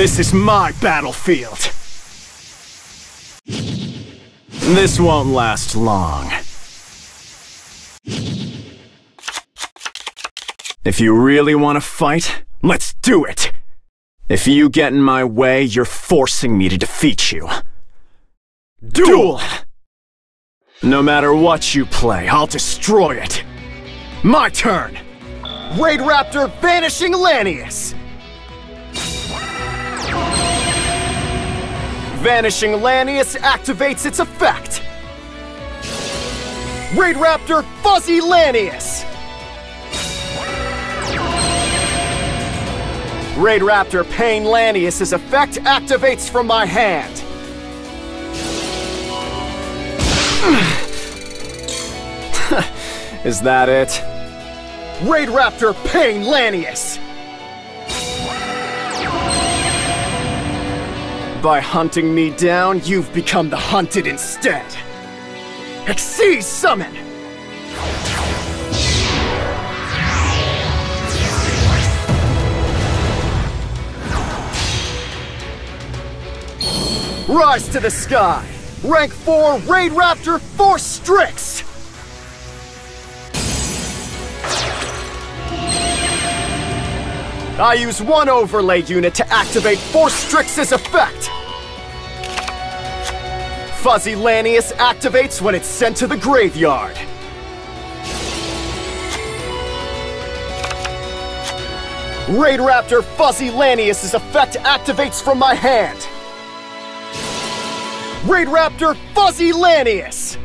This is my battlefield. This won't last long. If you really want to fight, let's do it! If you get in my way, you're forcing me to defeat you. Duel! No matter what you play, I'll destroy it. My turn! RAIDRAPTOR Vanishing Lanius! Vanishing Lanius activates its effect. RAIDRAPTOR Fuzzy Lanius! RAIDRAPTOR Pain Lanius' effect activates from my hand. Is that it? RAIDRAPTOR Pain Lanius! By hunting me down, you've become the hunted instead. Xyz Summon! Rise to the sky! Rank 4 RAIDRAPTOR Force Strix! I use one overlay unit to activate Force Strix's effect! Fuzzy Lanius activates when it's sent to the graveyard. RAIDRAPTOR Fuzzy Lanius' effect activates from my hand. RAIDRAPTOR Fuzzy Lanius!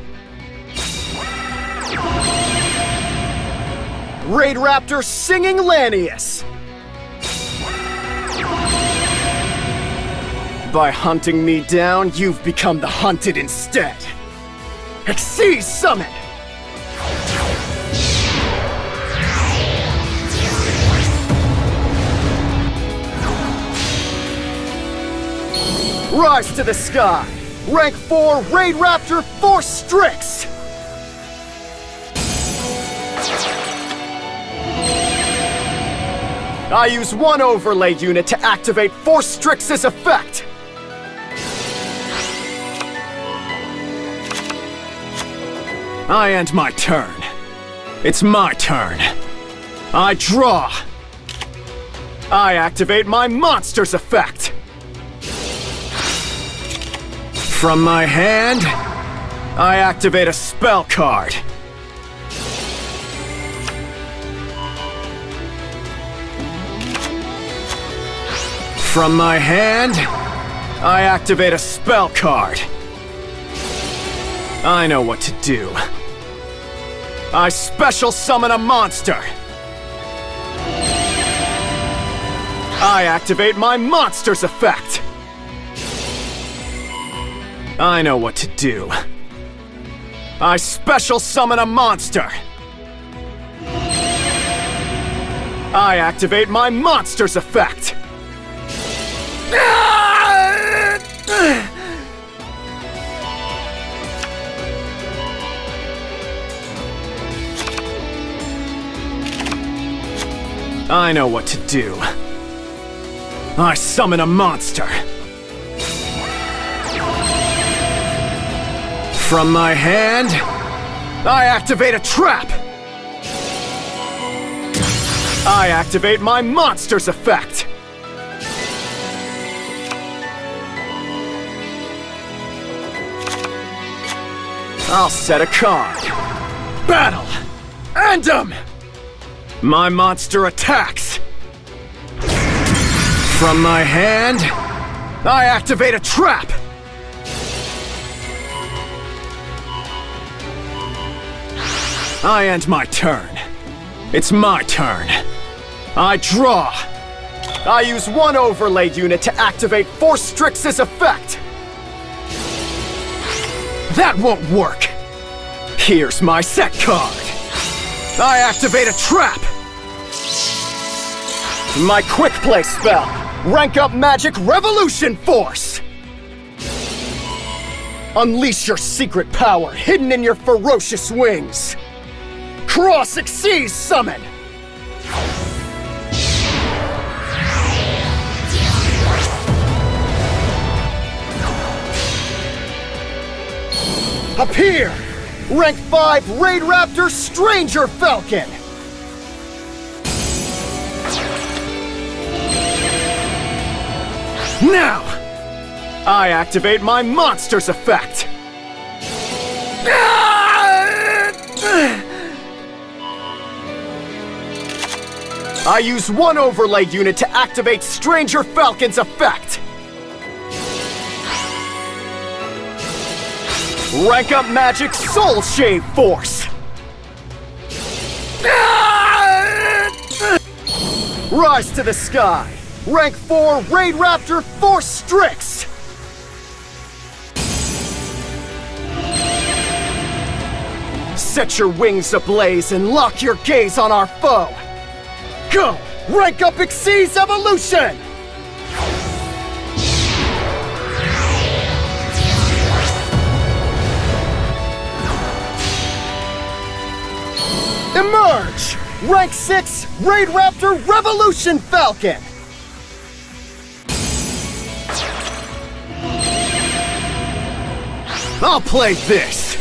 RAIDRAPTOR Singing Lanius! By hunting me down, you've become the hunted instead. Xyz Summon! Rise to the sky! Rank 4 RAIDRAPTOR Force Strix! I use one overlay unit to activate Force Strix's effect! I end my turn. It's my turn. I draw. I activate my monster's effect. From my hand, I activate a spell card. From my hand, I activate a spell card. I know what to do. I special summon a monster. I activate my monster's effect. I know what to do. I special summon a monster. I activate my monster's effect. I know what to do. I summon a monster. From my hand, I activate a trap. I activate my monster's effect. I'll set a card. Battle! End him! My monster attacks! From my hand, I activate a trap! I end my turn. It's my turn. I draw. I use one overlay unit to activate Force Strix's effect! That won't work! Here's my set card! I activate a trap! My quick play spell! Rank up Magic Revolution Force! Unleash your secret power hidden in your ferocious wings! Cross Xyz Summon! Appear! Rank 5 RAIDRAPTOR Stranger Falcon! Now! I activate my monster's effect! I use one overlay unit to activate Stranger Falcon's effect! Rank up magic Soul Shave Force! Rise to the sky! Rank 4 RAIDRAPTOR Force Strix! Set your wings ablaze and lock your gaze on our foe! Go! Rank up Xyz Evolution! Emerge! Rank 6 RAIDRAPTOR Revolution Falcon! I'll play this!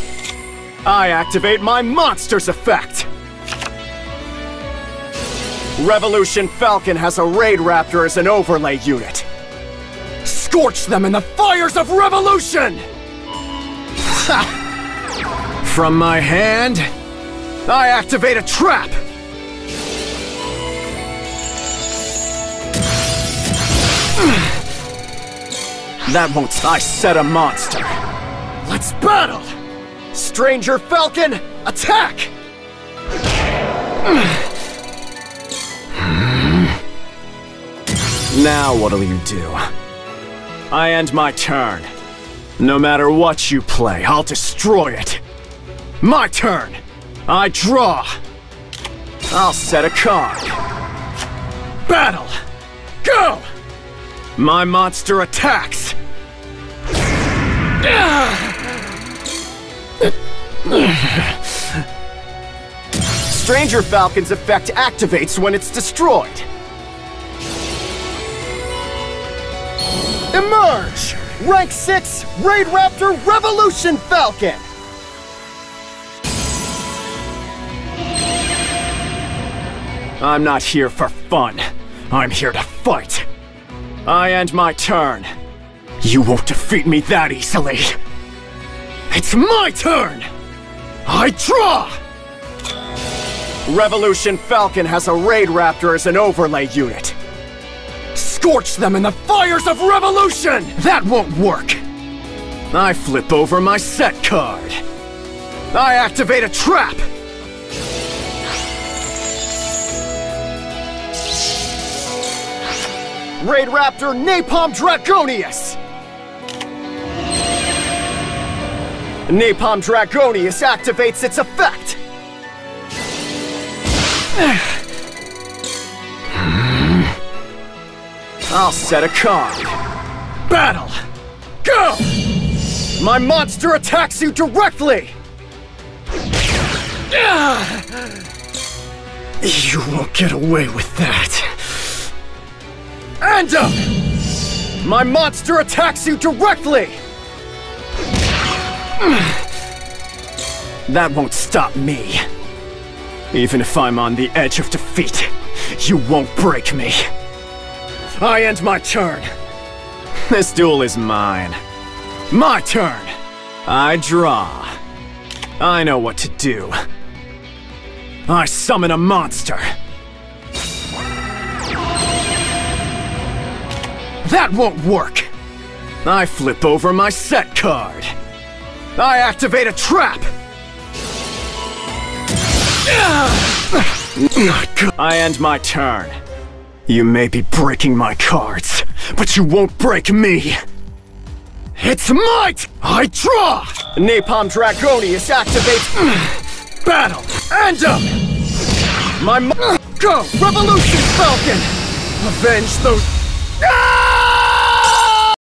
I activate my monster's effect! Revolution Falcon has a RAIDRAPTOR as an overlay unit. Scorch them in the fires of revolution! Ha! From my hand, I activate a trap! That won't... I set a monster. Let's battle! Stranger Falcon, attack! Now what'll you do? I end my turn. No matter what you play, I'll destroy it. My turn! I draw! I'll set a card. Battle! Go! My monster attacks! Stranger Falcon's effect activates when it's destroyed. Emerge! Rank 6 RAIDRAPTOR Revolution Falcon! I'm not here for fun. I'm here to fight. I end my turn. You won't defeat me that easily. It's my turn! I draw! Revolution Falcon has a RAIDRAPTOR as an overlay unit. Scorch them in the fires of revolution! That won't work! I flip over my set card. I activate a trap! RAIDRAPTOR Napalm Dragonius! Napalm Dragonius activates its effect! I'll set a card. Battle! Go! My monster attacks you directly! You won't get away with that. End up! My monster attacks you directly! That won't stop me. Even if I'm on the edge of defeat, you won't break me. I end my turn. This duel is mine. My turn. I draw. I know what to do. I summon a monster. That won't work. I flip over my set card. I activate a trap. Not good. I end my turn. You may be breaking my cards, but you won't break me! It's might! I draw! Napalm Dragonius activates... Battle! End up! My... Go! Revolution Falcon! Avenge those...